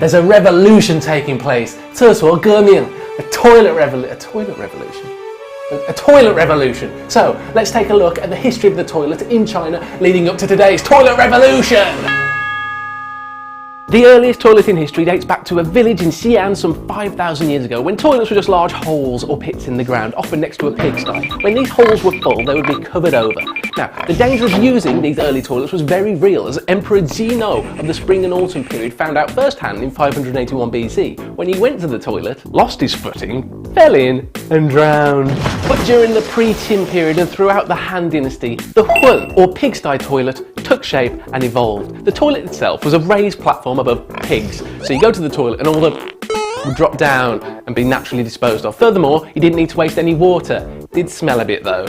There's a revolution taking place. 厕所革命, a toilet revolution. So, let's take a look at the history of the toilet in China leading up to today's toilet revolution. The earliest toilet in history dates back to a village in Xi'an some 5,000 years ago, when toilets were just large holes or pits in the ground, often next to a pigsty. When these holes were full, they would be covered over. Now, the danger of using these early toilets was very real, as Emperor Zhou of the Spring and Autumn period found out firsthand in 581 BC, when he went to the toilet, lost his footing, fell in and drowned. But during the pre-Qin period and throughout the Han Dynasty, the Hun, or pigsty toilet, took shape and evolved. The toilet itself was a raised platform above pigs, so you go to the toilet and all the would drop down and be naturally disposed of. Furthermore, you didn't need to waste any water. It did smell a bit though.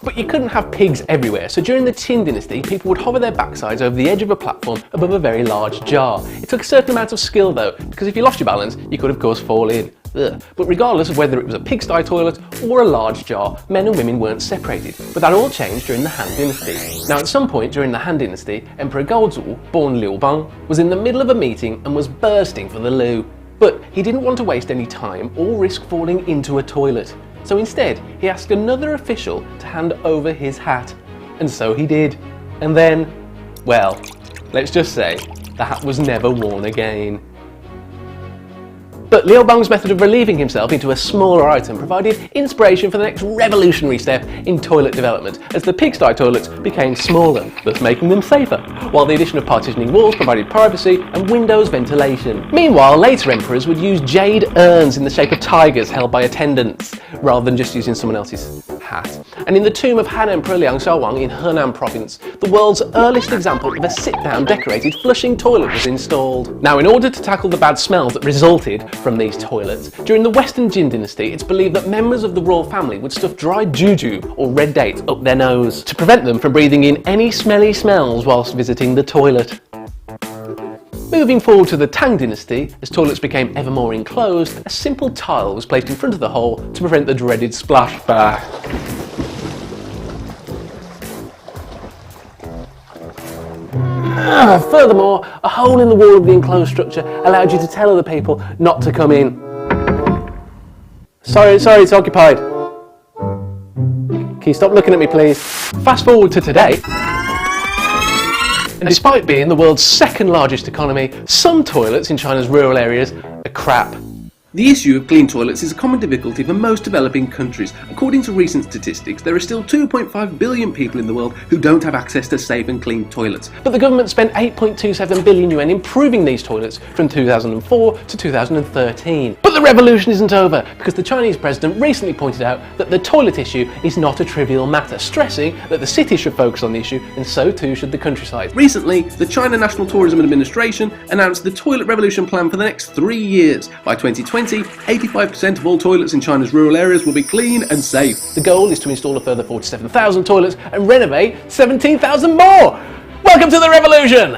But you couldn't have pigs everywhere, so during the Qin Dynasty, people would hover their backsides over the edge of a platform above a very large jar. It took a certain amount of skill though, because if you lost your balance, you could of course fall in. Ugh. But regardless of whether it was a pigsty toilet or a large jar, men and women weren't separated. But that all changed during the Han Dynasty. Now at some point during the Han Dynasty, Emperor Zhou, born Liang, was in the middle of a meeting and was bursting for the loo. But he didn't want to waste any time or risk falling into a toilet. So instead, he asked another official to hand over his hat. And so he did. And then, well, let's just say, the hat was never worn again. But Liu Bang's method of relieving himself into a smaller item provided inspiration for the next revolutionary step in toilet development, as the pigsty toilets became smaller, thus making them safer, while the addition of partitioning walls provided privacy and windows ventilation. Meanwhile, later emperors would use jade urns in the shape of tigers held by attendants, rather than just using someone else's hat. And in the tomb of Han Emperor Liang in Henan province, the world's earliest example of a sit-down decorated flushing toilet was installed. Now, in order to tackle the bad smells that resulted from these toilets, during the Western Jin Dynasty, it's believed that members of the royal family would stuff dried juju or red dates up their nose to prevent them from breathing in any smelly smells whilst visiting the toilet. Moving forward to the Tang Dynasty, as toilets became ever more enclosed, a simple tile was placed in front of the hole to prevent the dreaded splashback. Furthermore, a hole in the wall of the enclosed structure allowed you to tell other people not to come in. Sorry, it's occupied. Can you stop looking at me, please? Fast forward to today. And despite being the world's second largest economy, some toilets in China's rural areas are crap. The issue of clean toilets is a common difficulty for most developing countries. According to recent statistics, there are still 2.5 billion people in the world who don't have access to safe and clean toilets. But the government spent 8.27 billion yuan improving these toilets from 2004 to 2013. But the revolution isn't over, because the Chinese president recently pointed out that the toilet issue is not a trivial matter, stressing that the city should focus on the issue, and so too should the countryside. Recently, the China National Tourism Administration announced the toilet revolution plan for the next 3 years. By 2020, 85% of all toilets in China's rural areas will be clean and safe. The goal is to install a further 47,000 toilets and renovate 17,000 more! Welcome to the revolution!